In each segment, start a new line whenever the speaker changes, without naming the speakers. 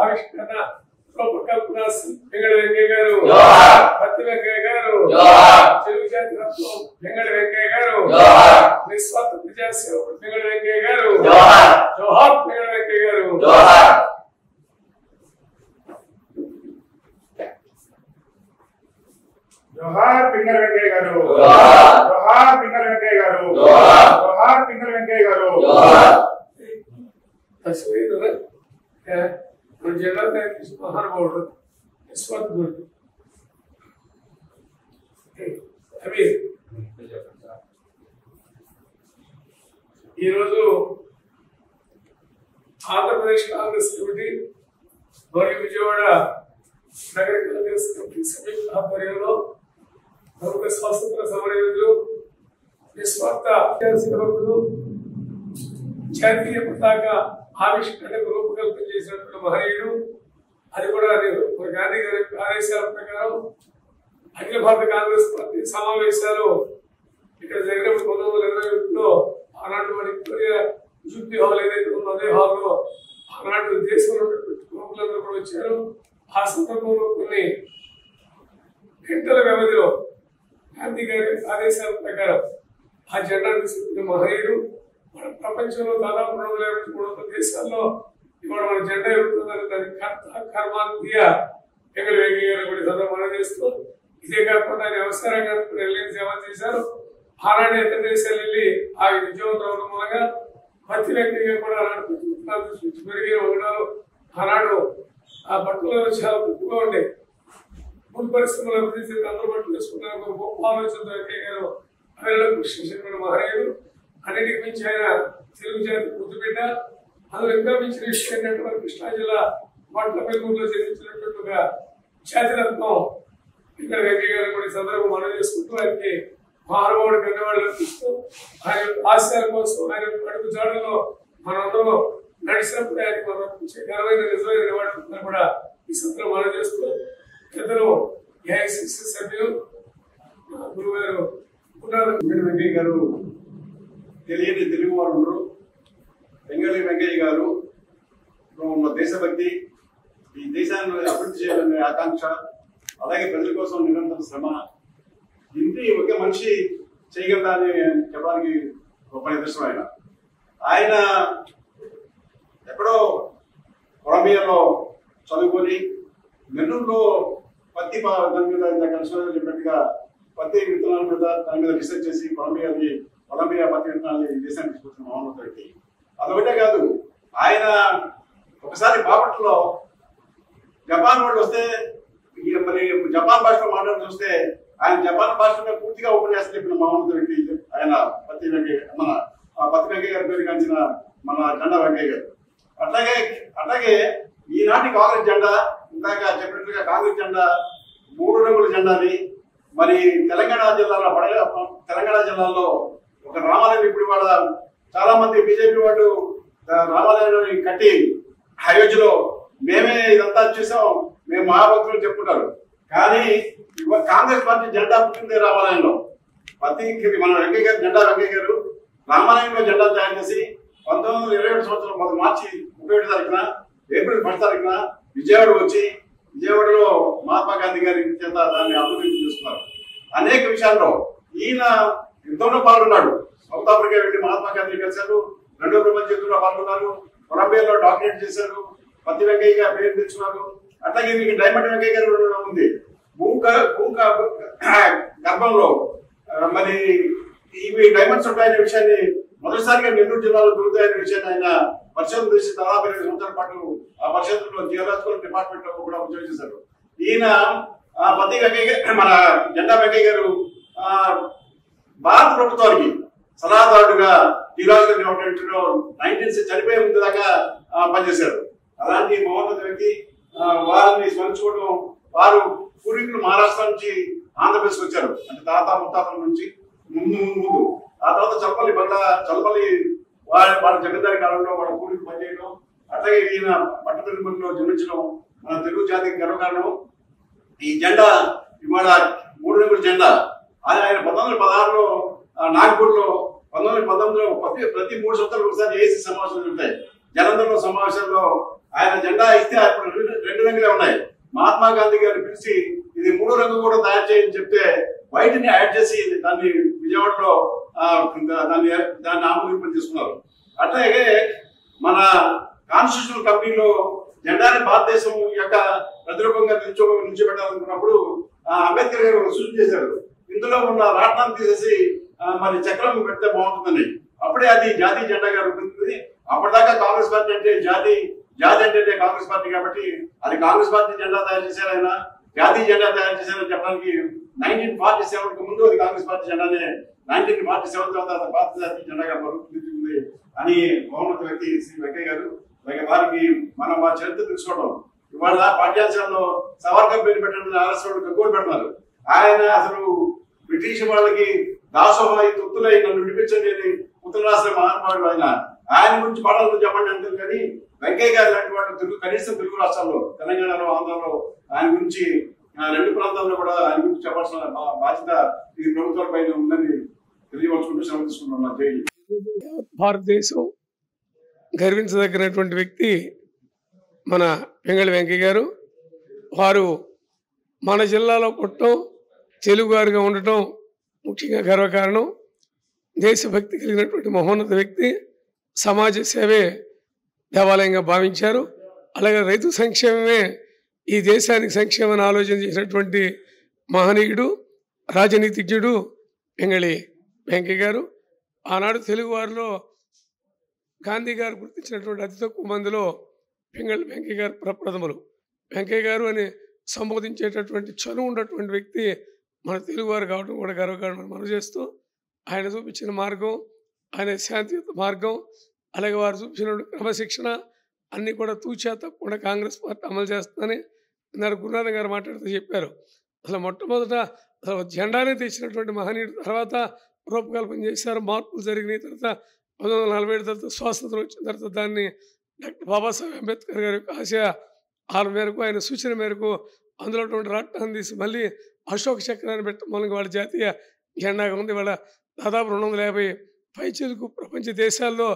ఆవిష్కరణ రూపకల్పన వెంగళ వెంకయ్య గారు, పత్తి వెంకయ్య గారు, తెలుగు జాతి రత్నం వెంగళ వెంకయ్య గారు, నిస్వార్థ ప్రజాసేవకుడు వెంగళ వెంకయ్య గారు, జోహార్ వెంగళ వెంకయ్య గారు.
జోహార్ పింగళ వెంకయ్య గారు, జోహార్ పింగళ వెంకయ్య గారు, జోహార్ పింగళ వెంకయ్య గారు.
జిల్లా మహానుభావుడు నిస్వార్థుడు అవి ఈరోజు ఆంధ్రప్రదేశ్ కాంగ్రెస్ కమిటీ మరియు విజయవాడ నగర కాంగ్రెస్ కమిటీ సంయుక్త ఆధ్వర్యంలో ప్రముఖ స్వాతంత్ర సమరయోధులు నిస్వార్థ సేవకులు జాతీయ పతాక ఆవిష్కరణకు రూపకల్పన చేసినటువంటి మహనీయుడు. అది కూడా గాంధీ గారి ఆదేశాల ప్రకారం అఖిల భారత కాంగ్రెస్ పార్టీ సమావేశాలు ఇక్కడ జరిగినప్పుడు 1921లో ఆనాడు మన విక్టోరియా జూబ్లీ హాల్ ఏదైతే ఉందో అదే హాల్లో ఆనాడు దేశంలో ప్రముఖులందరూ కూడా వచ్చారు. ఆ సందర్భంలో కొన్ని గంటల వ్యవధిలో గాంధీ గారి ఆదేశాల ప్రకారం ఆ జెండా తీసుకున్న మహనీయుడు. మన ప్రపంచంలో దాదాపు 250-300 దేశాల్లో ఇవాళ మన జెండా ఎగురుతుందని దాని కర్మాంతీయ వెంగళ వెంకయ్య గారు కూడా సందర్భంగా చేస్తూ ఇదే కాకుండా వ్యవసాయ రంగానికి వెళ్ళి సేవ చేశారు. ఆనాడు ఇతర దేశాలు వెళ్ళి ఆ ఉద్యోగం రావడం మూలంగా పత్తి వెంకయ్య కూడా ఆనాడు పెరిగిన ఉండడాలు ఆనాడు ఆ బట్టలు చాలా తక్కువగా ఉండే ముడి పరిశ్రమలు అభివృద్ధి అందరూ బట్టలు వేసుకున్నారు. గొప్ప ఆలోచన వెంకయ్య గారు ఆయన కృషి చేసినటువంటి మహనీయుడు. అన్నిటికి మించి ఆయన తెలుగు జాతి గుర్తుపెట్ట. అందులో ఇంకా మించిన విషయం ఏంటంటే మన కృష్ణా జిల్లా బట్ల పెరుగులో జన్మించినటువంటి జాతిరత్నం ఇక్కడ వెంకయ్య గారు కూడా సందర్భం మనం చేసుకుంటూ ఆయనకి మహానుభావుడు ధన్యవాదాలు అర్పిస్తూ ఆయన ఆశయాల కోసం ఆయన అడుగు జాడలో మనందరూ నడిచినప్పుడు ఆయనకి మనం ఘనమైన నిజమైన నివాళులు కూడా ఈ సందర్భం మనం చేస్తూ పెద్దలు ఏఐసిసి సభ్యులు గురువు గారు
వెంకయ్య గారు తెలియని తెలుగు వారు ఉండరు. వెంగళ వెంకయ్య గారు ఉన్న దేశభక్తి, ఈ దేశాన్ని అభివృద్ధి చేయాలనే ఆకాంక్ష, అలాగే ప్రజల కోసం నిరంతర శ్రమ, ఇంటి ఒకే మనిషి చేయగలదని చెప్పడానికి గొప్ప నిదర్శనం. ఆయన ఎక్కడో కొలంబియాలో చదువుకొని నెల్లూరులో పత్తి దాని మీద కలిసి చెప్పినట్టుగా పత్తి విత్తనాల మీద దాని మీద రీసెర్చ్ చేసి కొలంబియా పత్తి విత్తనాలు దేశానికి తీసుకొచ్చిన మహమ్మద్ రెడ్డి. అదొకటే కాదు, ఆయన ఒకసారి బాపట్లలో జపాన్ వాళ్ళు వస్తే మరి జపాన్ భాషలో మాట్లాడి చూస్తే ఆయన జపాన్ భాషలో పూర్తిగా ఉపన్యాసం చెప్పిన మహమ్మద్ రెడ్డి ఆయన పత్తి వెంకయ్య గారి పేరు కాంచిన మన జెండా వెంకయ్య గారు. అట్లాగే ఈనాటి కాంగ్రెస్ జెండా, ఇందాక చెప్పినట్లుగా కాంగ్రెస్ జెండా 3 రంగుల జెండాని మరి తెలంగాణ జిల్లాలో ఒక రామాలయం ఇప్పుడు వాళ్ళ చాలా మంది బీజేపీ వాళ్ళు రామాలయాన్ని కట్టి అయోధ్యలో మేమే ఇదంతా చూసాం, మేము మహాభక్తులు చెప్పుకుంటారు. కానీ కాంగ్రెస్ పార్టీ జెండా పుట్టింది రామాలయంలో. మన వెంకయ్య గారు జెండా వెంకయ్య గారు రామాలయంలో జెండా తయారు చేసి 1927 సంవత్సరం మార్చి 31 తారీఖున ఏప్రిల్ 1 తారీఖున విజయవాడ వచ్చి విజయవాడలో మహాత్మా గాంధీ గారి చేత దాన్ని అభివృద్ధి చేస్తున్నారు. అనేక విషయాల్లో ఈయన యుద్ధంలో పాల్గొన్నాడు. సౌత్ ఆఫ్రికా వెళ్ళి మహాత్మా గాంధీ కలిశారు, 2వ ప్రపంచ యుద్ధంలో పాల్గొన్నారు, కొలంబియాలో డాక్టరేట్ చేశారు, పత్తి వెంకయ్య గారు పేరు తెచ్చుకున్నారు. అట్లాగే మీకు డైమండ్ వెంకయ్య గారు ఉంది. భూమి గర్భంలో మరి ఇవి డైమండ్స్ ఉంటాయనే విషయాన్ని మొదటిసారిగా నెల్లూరు జిల్లాలో దొరుకుతాయనే విషయాన్ని ఆయన పరిశోధన చేసి దాదాపు 20 సంవత్సరాల పాటు ఆ పరిశోధనలో జియోలాజికల్ డిపార్ట్మెంట్ లో కూడా ఉద్యోగం చేశారు. ఈయన పత్తి వెంకయ్య మన జెండా వెంకయ్య గారు భారత ప్రభుత్వానికి సలహాదారుడుగా జియోలాజికల్ డిపార్ట్మెంట్ లో 1960 చనిపోయే ముందు దాకా పనిచేశారు. అలాంటి మహోన్నత వ్యక్తి. వారిని స్మరించుకోవడం, వారు పూర్వీకులు మహారాష్ట్ర నుంచి ఆంధ్రప్రదేశ్ వచ్చారు, అంటే తాత ముత్తాతల నుంచి ముందు. ఆ తర్వాత చల్లపల్లి వాళ్ళ జగదారి కాలంలో వాళ్ళ పూర్వీకులు పనిచేయడం, అట్లాగే ఈయన పట్టణంలో జన్మించడం మన తెలుగు జాతికి గర్వకారణం. ఈ జెండా ఇవాళ 3 రంగుల జెండా. ఆయన 1916లో నాగ్పూర్లో, 1919లో ప్రతి 3 సంవత్సరాలు ఒకసారి ఏసీ సమావేశాలు ఉంటాయి. జలంధర్లో సమావేశాల్లో ఆయన జెండా ఇస్తే అప్పుడు రెండు రంగులే ఉన్నాయి. మహాత్మా గాంధీ గారిని పిలిచి ఇది 3వ రంగు కూడా తయారు చేయని చెప్తే వైట్ ని యాడ్ చేసి దాన్ని విజయవాడలో దాన్ని ఆమోదింపు తీసుకున్నారు. అట్లాగే మన కాన్స్టిట్యూషనల్ కమిటీలో జెండాని భారతదేశం యొక్క ప్రతిరూపంగా నిల్చోబెట్టాలనుకున్నప్పుడు అంబేద్కర్ గారు సూచన చేశారు, ఇందులో ఉన్న రాట్నాన్ని తీసేసి మరి చక్రం పెడితే బాగుంటుందని. అప్పుడే అది జాతీయ జెండాగా రూపొందుతుంది. అప్పటిదాకా కాంగ్రెస్ పార్టీ అంటే జాతి అంటే కాంగ్రెస్ పార్టీ కాబట్టి అది కాంగ్రెస్ పార్టీ జెండా తయారు చేశారు. ఆయన జాతీయ జెండా తయారు చేశారని చెప్పడానికి 1947 ముందు అది కాంగ్రెస్ పార్టీ జెండానే, 1947 తర్వాత భారత జాతీయ జెండాగా రూపొందించింది అని మహోన్నత వ్యక్తి శ్రీ వెంకయ్య గారు. వారికి మనం వారి చరిత్ర తెలుసుకోవడం. ఇవాళ పాఠ్యాంశాల్లో సవర్గం పేరు పెట్టడం ఆర్ఎస్ఓడు గగ్గోలు పెడుతున్నారు. ఆయన అసలు బ్రిటిష్ వాళ్ళకి దాసోహాయి తొత్తులై నన్ను విడిపించండి అని ఉత్తర రాష్ట్ర మహానుభావుడు. ఆయన గురించి పాఠాలు చెప్పండి అంటారు. కానీ వెంకయ్య గారు లాంటి వాళ్ళు కనీసం తెలుగు రాష్ట్రాల్లో, తెలంగాణలో, ఆంధ్రలో ఆయన గురించి రెండు ప్రాంతాల్లో కూడా ఆయన గురించి చెప్పాల్సిన బాధ్యత ఈ ప్రభుత్వాల పైన ఉందని తెలియవలసుకుంటూ శ్రమ తీసుకుంటున్నాం. జై
భారతదేశం గర్వించదగినటువంటి వ్యక్తి మన పింగళి వెంకయ్య గారు. వారు మన జిల్లాలో పుట్టడం, తెలుగువారుగా ఉండటం ముఖ్యంగా గర్వకారణం. దేశభక్తి కలిగినటువంటి మహోన్నత వ్యక్తి. సమాజ సేవే దేవాలయంగా భావించారు. అలాగే రైతు సంక్షేమమే ఈ దేశానికి సంక్షేమాన్ని ఆలోచన చేసినటువంటి మహనీయుడు, రాజనీతిజ్ఞుడు పింగళి వెంకయ్య గారు. ఆనాడు తెలుగువారిలో గాంధీ గారు గుర్తించినటువంటి అతి తక్కువ మందిలో పింగళి వెంకయ్య గారు ప్రప్రథములు. వెంకయ్య గారు అని సంబోధించేటటువంటి చనువు ఉన్నటువంటి వ్యక్తి మన తెలుగువారు కావడం కూడా గర్వకారణం మనం చేస్తూ, ఆయన చూపించిన మార్గం, ఆయన శాంతియుత మార్గం, అలాగే వారు చూపించిన క్రమశిక్షణ అన్నీ కూడా తూచా తప్పకుండా కాంగ్రెస్ పార్టీ అమలు చేస్తుందని ఇందాక గురునాథన్ గారు మాట్లాడుతూ చెప్పారు. అసలు మొట్టమొదట అసలు జెండానే తెచ్చినటువంటి మహనీయుడు. తర్వాత రూపకల్పన చేశారు, మార్పులు జరిగినాయి. తర్వాత 1947 తర్వాత స్వాతంత్రం వచ్చిన తర్వాత దాన్ని డాక్టర్ బాబాసాహెబ్ అంబేద్కర్ గారి యొక్క ఆశయాల మేరకు, ఆయన సూచన మేరకు అందులో రాట్నాన్ని తీసి మళ్ళీ అశోక చక్రాన్ని పెట్టడం మూలంగా వాళ్ళ జాతీయ జెండాగా ఉంది. వాళ్ళ దాదాపు 250 పైచిలకు ప్రపంచ దేశాల్లో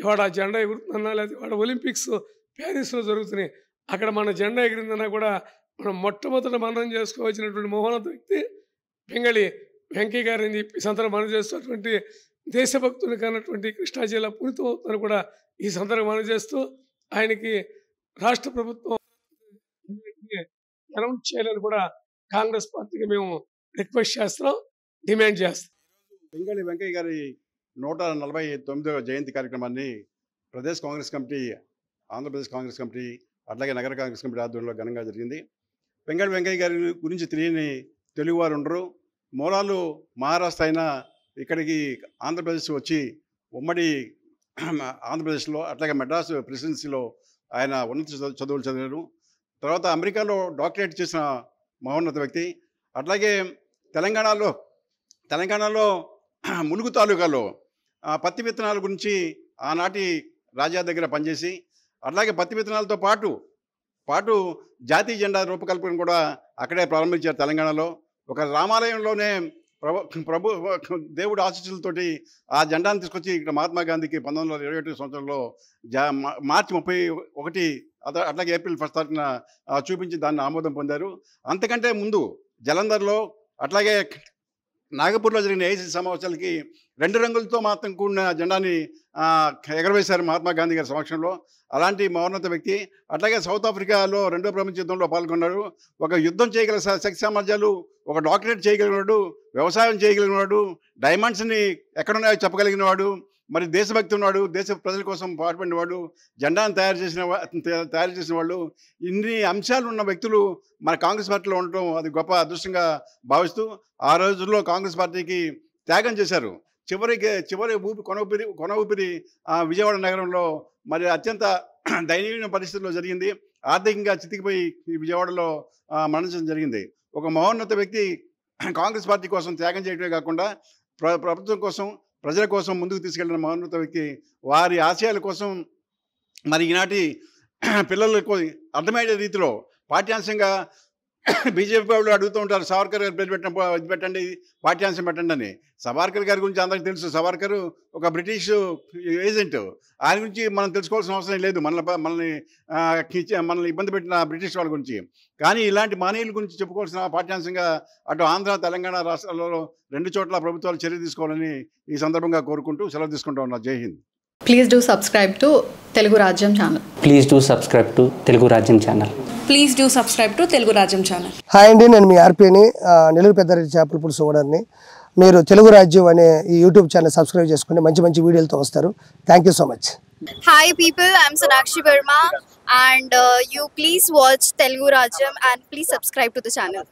ఇవాళ ఆ జెండా ఎగురుతుందన్నా, లేదా ఇవాళ ఒలింపిక్స్ ప్యారిస్లో జరుగుతున్నాయి, అక్కడ మన జెండా ఎగిరిందన్నా కూడా మనం మొట్టమొదట మననం చేసుకోవాల్సినటువంటి మహోన్నత వ్యక్తి పింగళి వెంకయ్య గారు అని చెప్పి సందర్భం మనం చేస్తున్నటువంటి దేశభక్తులు కానటువంటి కృష్ణా జిల్లా పునీతం అవుతుందని కూడా ఈ సందర్భం మనం చేస్తూ ఆయనకి రాష్ట్ర ప్రభుత్వం అనౌన్స్ చేయాలని కూడా కాంగ్రెస్ పార్టీకి మేము రిక్వెస్ట్ చేస్తున్నాం, డిమాండ్ చేస్తాం.
పింగళి వెంకయ్య గారి 149వ జయంతి కార్యక్రమాన్ని ప్రదేశ్ కాంగ్రెస్ కమిటీ, ఆంధ్రప్రదేశ్ కాంగ్రెస్ కమిటీ, అట్లాగే నగర కాంగ్రెస్ కమిటీ ఆధ్వర్యంలో ఘనంగా జరిగింది. పింగళి వెంకయ్య గారి గురించి తెలియని తెలుగువారు ఉండరు. మూలాలు మహారాష్ట్ర అయినా ఇక్కడికి ఆంధ్రప్రదేశ్ వచ్చి ఉమ్మడి ఆంధ్రప్రదేశ్లో అట్లాగే మెడ్రాస్ ప్రెసిడెన్సీలో ఆయన ఉన్నత చదువులు చదివారు. తర్వాత అమెరికాలో డాక్టరేట్ చేసిన మహోన్నత వ్యక్తి. అట్లాగే తెలంగాణలో ములుగు తాలూకాలో పత్తి విత్తనాల గురించి ఆనాటి రాజా దగ్గర పనిచేసి, అట్లాగే పత్తి విత్తనాలతో పాటు జాతీయ జెండా రూపకల్పన కూడా అక్కడే ప్రారంభించారు. తెలంగాణలో ఒక రామాలయంలోనే ప్రభు దేవుడి ఆశీస్సులతోటి ఆ జెండాను తీసుకొచ్చి ఇక్కడ మహాత్మా గాంధీకి 1921 సంవత్సరంలో మార్చి 31 అట్లాగే ఏప్రిల్ 1 తారీఖున చూపించి దాన్ని ఆమోదం పొందారు. అంతకంటే ముందు జలంధర్లో అట్లాగే నాగపూర్లో జరిగిన ఏఐసీసీ సమావేశాలకి 2 రంగులతో మాత్రం కూడిన జెండాని ఎగరవేశారు మహాత్మా గాంధీ గారి సమక్షంలో. అలాంటి మహోన్నత వ్యక్తి. అట్లాగే సౌత్ ఆఫ్రికాలో 2వ ప్రపంచ యుద్ధంలో పాల్గొన్నాడు. ఒక యుద్ధం చేయగల శక్తి సామర్థ్యాలు, ఒక డాక్టరేట్ చేయగలిగినవాడు, వ్యవసాయం చేయగలిగినవాడు, డైమండ్స్ని ఎక్కడున్నాయో చెప్పగలిగినవాడు, మరి దేశభక్తి ఉన్నాడు, దేశ ప్రజల కోసం పాటుపడినవాడు, జెండాను తయారు చేసిన వాళ్ళు, ఇన్ని అంశాలు ఉన్న వ్యక్తులు మన కాంగ్రెస్ పార్టీలో ఉండటం అది గొప్ప అదృష్టంగా భావిస్తూ ఆ రోజుల్లో కాంగ్రెస్ పార్టీకి త్యాగం చేశారు. చివరి కొన ఊపిరి విజయవాడ నగరంలో మరి అత్యంత దయనీయమైన పరిస్థితుల్లో జరిగింది. ఆర్థికంగా చితికిపోయి ఈ విజయవాడలో మరణించడం జరిగింది. ఒక మహోన్నత వ్యక్తి కాంగ్రెస్ పార్టీ కోసం త్యాగం చేయడమే కాకుండా ప్రభుత్వం కోసం, ప్రజల కోసం ముందుకు తీసుకెళ్లిన మహోన్నత వ్యక్తి. వారి ఆశయాల కోసం మరి ఈనాటి పిల్లలకు అర్థమయ్యే రీతిలో పాఠ్యాంశంగా బీజేపీ వాళ్ళు అడుగుతూ ఉంటారు, సావర్కర్ గారు పేరు పెట్టిన ఇది పెట్టండి, పాఠ్యాంశం పెట్టండి అని. సావర్కర్ గారి గురించి అందరికీ తెలుసు. సావర్కర్ ఒక బ్రిటిష్ ఏజెంట్. ఆయన గురించి మనం తెలుసుకోవాల్సిన అవసరం లేదు, మనల్ని ఇబ్బంది పెట్టిన బ్రిటిష్ వాళ్ళ గురించి. కానీ ఇలాంటి మానవుల గురించి చెప్పుకోవాల్సిన పాఠ్యాంశంగా అటు ఆంధ్ర, తెలంగాణ రాష్ట్రాలలో 2 చోట్ల ప్రభుత్వాలు చర్య తీసుకోవాలని ఈ సందర్భంగా కోరుకుంటూ సెలవు తీసుకుంటూ ఉన్నా. జై Hind.
Please do subscribe to Telugu Rajyam channel.
Please do subscribe to Telugu Rajyam channel.
Please do subscribe to Telugu Rajyam channel.
Hi అండి, నేను మీ ఆర్పీని, నెల్లూరు పెద్దారెడ్డి చేపల పులుసు ఓనర్ని. మీరు తెలుగు రాజ్యం అనే ఈ యూట్యూబ్ ఛానల్ సబ్స్క్రైబ్ చేసుకుని మంచి మంచి వీడియోలతో వస్తారు. Thank you so much.
Hi people, I'm Sonakshi Verma and you please watch Telugu Rajyam and please subscribe to the channel.